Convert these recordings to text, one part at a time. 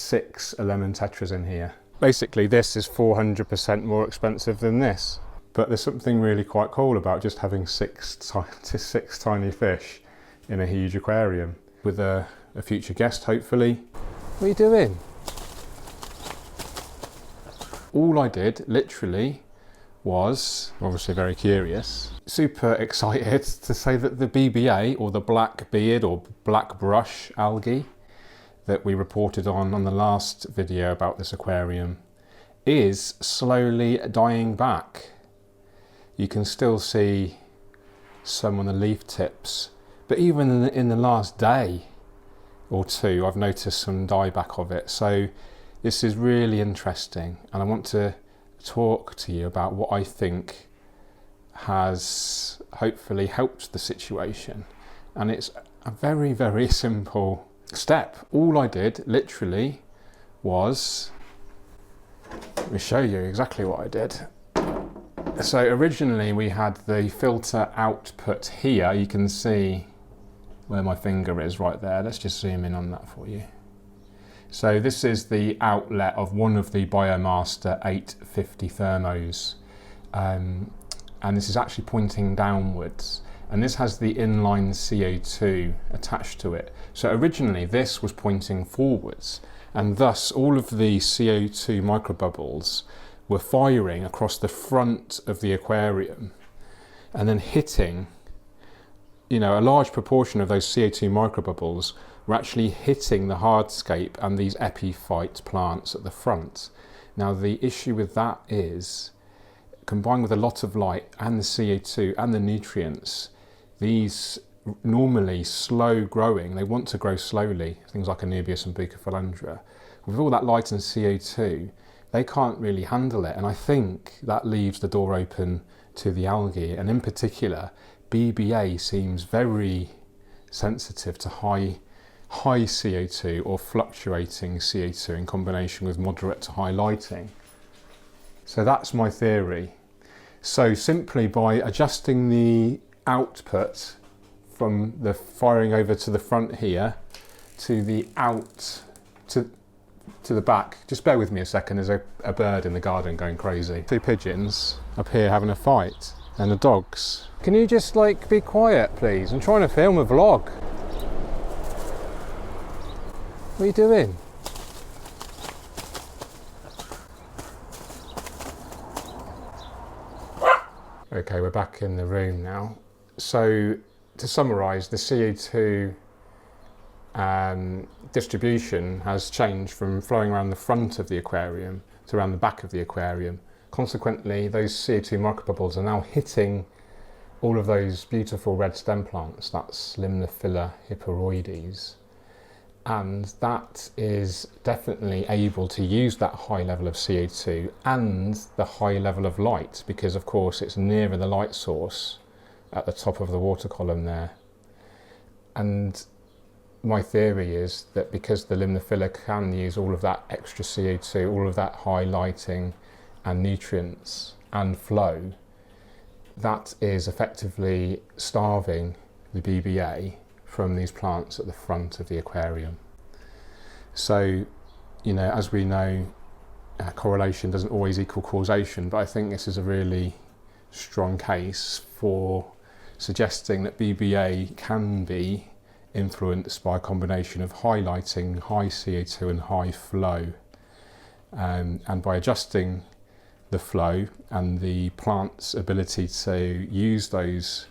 6 lemon tetras in here. Basically this is 400% more expensive than this, but there's something really quite cool about just having six tiny fish in a huge aquarium with a future guest, hopefully. What are you doing? All I did literally was, obviously very curious, super excited to say that the BBA, or the black beard or black brush algae that we reported on the last video about this aquarium, is slowly dying back. You can still see some on the leaf tips, but even in the last day or two I've noticed some dieback of it. So this is really interesting, and I want to talk to you about what I think has hopefully helped the situation. And it's a very, very simple step. All I did literally was, let me show you exactly what I did. So originally we had the filter output here. You can see where my finger is right there. Let's just zoom in on that for you. So this is the outlet of one of the Biomaster 850 thermos, and this is actually pointing downwards, and this has the inline CO2 attached to it. So originally this was pointing forwards, and thus all of the CO2 microbubbles were firing across the front of the aquarium and then hitting, you know, a large proportion of those CO2 microbubbles were actually hitting the hardscape and these epiphyte plants at the front. Now the issue with that is, combined with a lot of light and the CO2 and the nutrients, these normally slow growing, they want to grow slowly, things like Anubias and Bucophalandra. With all that light and CO2, they can't really handle it, and I think that leaves the door open to the algae, and in particular BBA seems very sensitive to high CO2 or fluctuating CO2 in combination with moderate to high lighting. So that's my theory. So simply by adjusting the output from the firing over to the front here to the out to the back, just bear with me a second, there's a bird in the garden going crazy. 2 pigeons up here having a fight, and the dogs. Can you just like be quiet please? I'm trying to film a vlog. What are you doing? Okay, we're back in the room now. So to summarise, the CO2 distribution has changed from flowing around the front of the aquarium to around the back of the aquarium. Consequently, those CO2 microbubbles are now hitting all of those beautiful red stem plants, that's Limnophila hyperoides. And that is definitely able to use that high level of CO2 and the high level of light, because of course it's nearer the light source at the top of the water column there. And my theory is that because the Limnophila can use all of that extra CO2, all of that high lighting and nutrients and flow, that is effectively starving the BBA from these plants at the front of the aquarium. So, you know, as we know, correlation doesn't always equal causation, but I think this is a really strong case for suggesting that BBA can be influenced by a combination of high lighting, high CO2 and high flow. And by adjusting the flow and the plant's ability to use those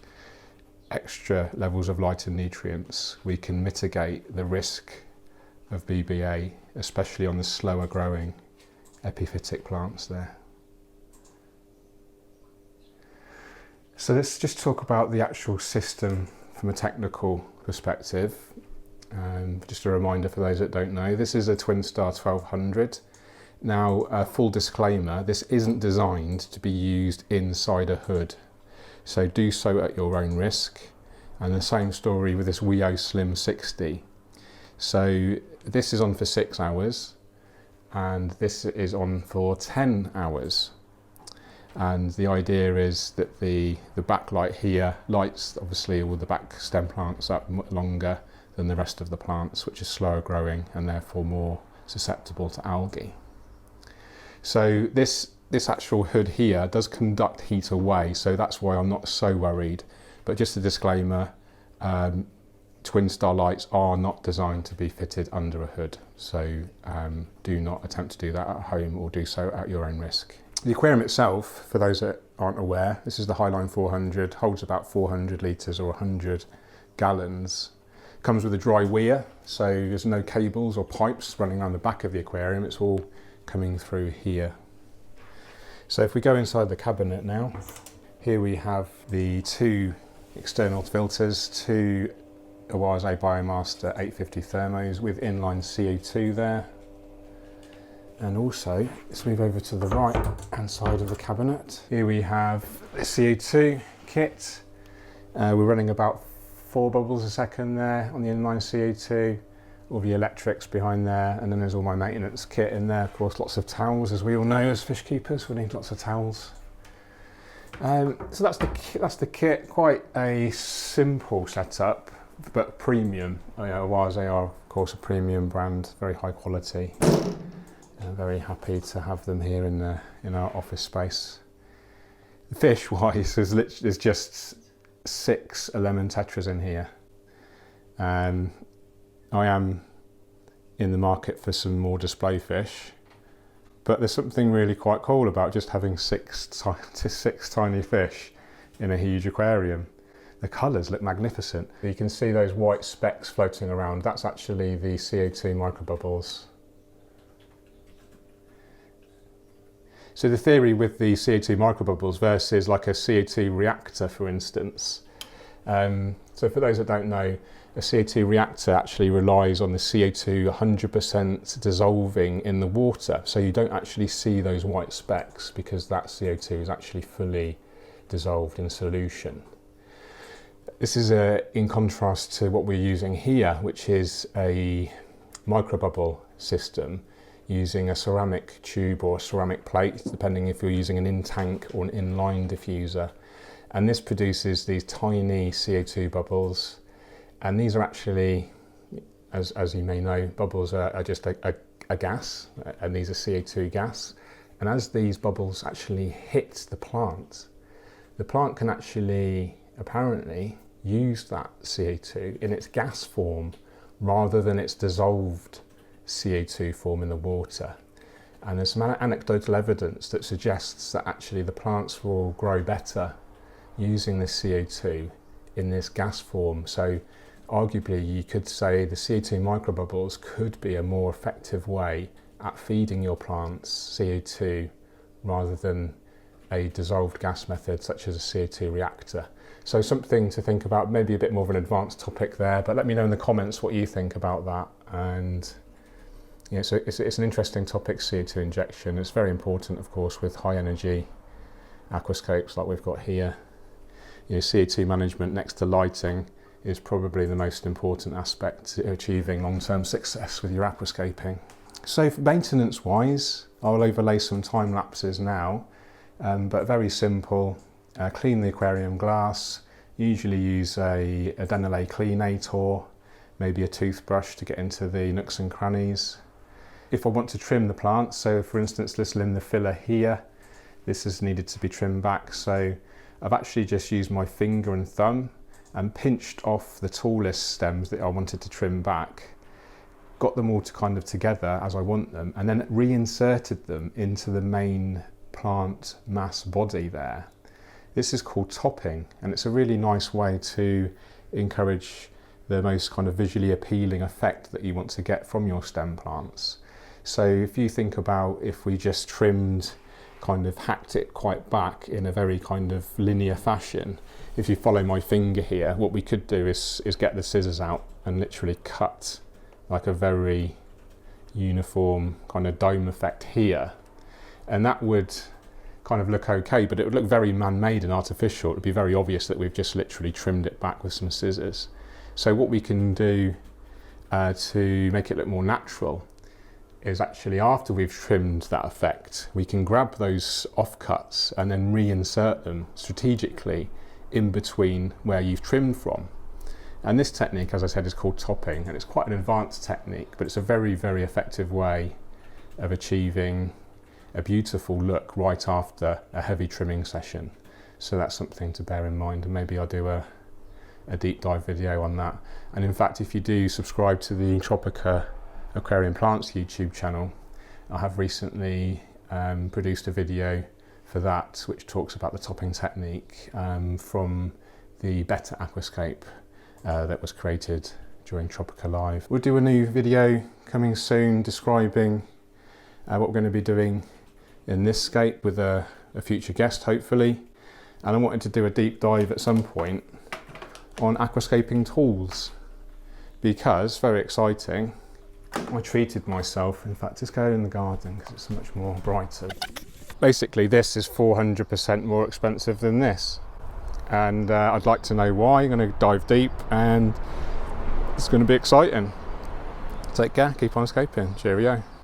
extra levels of light and nutrients, we can mitigate the risk of BBA, especially on the slower growing epiphytic plants there. So let's just talk about the actual system from a technical perspective. Just a reminder for those that don't know, this is a TwinStar 1200. Now, a full disclaimer, this isn't designed to be used inside a hood, so do so at your own risk. And the same story with this Weo Slim 60. So this is on for 6 hours, and this is on for 10 hours. And the idea is that the backlight here lights obviously all the back stem plants up longer than the rest of the plants, which is slower growing and therefore more susceptible to algae. So this actual hood here does conduct heat away, so that's why I'm not so worried. But just a disclaimer, twin star lights are not designed to be fitted under a hood, so do not attempt to do that at home or do so at your own risk. The aquarium itself, for those that aren't aware, this is the Highline 400, holds about 400 litres or 100 gallons. Comes with a dry weir, so there's no cables or pipes running around the back of the aquarium, it's all coming through here. So if we go inside the cabinet now, here we have the two external filters, two Aquascape Biomaster 850 thermos with inline CO2 there. And also, let's move over to the right hand side of the cabinet. Here we have the CO2 kit. We're running about 4 bubbles a second there on the inline CO2. All the electrics behind there, and then there's all my maintenance kit in there. Of course, lots of towels, as we all know as fish keepers, we need lots of towels. So that's the kit. Quite a simple setup, but premium. Whilst they are, of course, a premium brand, very high quality. I'm very happy to have them here in our office space. Fish-wise, there's just 6 lemon tetras in here. I am in the market for some more display fish, but there's something really quite cool about just having 6 tiny fish in a huge aquarium. The colours look magnificent. You can see those white specks floating around. That's actually the CO2 microbubbles. So the theory with the CO2 microbubbles versus like a CO2 reactor, for instance. So for those that don't know, a CO2 reactor actually relies on the CO2 100% dissolving in the water. So you don't actually see those white specks because that CO2 is actually fully dissolved in solution. This is in contrast to what we're using here, which is a microbubble system using a ceramic tube or a ceramic plate, depending if you're using an in-tank or an in-line diffuser. And this produces these tiny CO2 bubbles. And these are actually, as you may know, bubbles are just a gas, and these are CO2 gas. And as these bubbles actually hit the plant can actually, apparently, use that CO2 in its gas form rather than its dissolved CO2 form in the water. And there's some anecdotal evidence that suggests that actually the plants will grow better using this CO2 in this gas form. So arguably you could say the CO2 microbubbles could be a more effective way at feeding your plants CO2 rather than a dissolved gas method such as a CO2 reactor. So something to think about, maybe a bit more of an advanced topic there, but let me know in the comments what you think about that. And yeah, so it's an interesting topic, CO2 injection. It's very important, of course, with high energy aquascapes like we've got here. CO2 management next to lighting is probably the most important aspect to achieving long-term success with your aquascaping. So maintenance wise, I'll overlay some time lapses now, but very simple. Clean the aquarium glass, usually use a Denolay Cleanator, maybe a toothbrush to get into the nooks and crannies. If I want to trim the plants, so for instance this limb the filler here, this has needed to be trimmed back, so I've actually just used my finger and thumb and pinched off the tallest stems that I wanted to trim back, got them all to kind of together as I want them, and then reinserted them into the main plant mass body there. This is called topping, and it's a really nice way to encourage the most kind of visually appealing effect that you want to get from your stem plants. So if you think about if we just trimmed, kind of hacked it quite back in a very kind of linear fashion, if you follow my finger here, what we could do is get the scissors out and literally cut like a very uniform kind of dome effect here. And that would kind of look okay, but it would look very man-made and artificial. It would be very obvious that we've just literally trimmed it back with some scissors. So what we can do to make it look more natural is actually, after we've trimmed that effect, we can grab those offcuts and then reinsert them strategically in between where you've trimmed from. And this technique, as I said, is called topping, and it's quite an advanced technique, but it's a very, very effective way of achieving a beautiful look right after a heavy trimming session. So that's something to bear in mind, and maybe I'll do a deep dive video on that. And in fact, if you do subscribe to the Tropica Aquarium Plants YouTube channel, I have recently produced a video for that which talks about the topping technique from the better Aquascape that was created during Tropica Live. We'll do a new video coming soon describing what we're going to be doing in this scape with a future guest, hopefully. And I wanted to do a deep dive at some point on aquascaping tools, because, very exciting, I treated myself. In fact, let's go in the garden because it's much more brighter. Basically, this is 400% more expensive than this, and I'd like to know why. I'm going to dive deep, and it's going to be exciting. Take care, keep on scaping. Cheerio.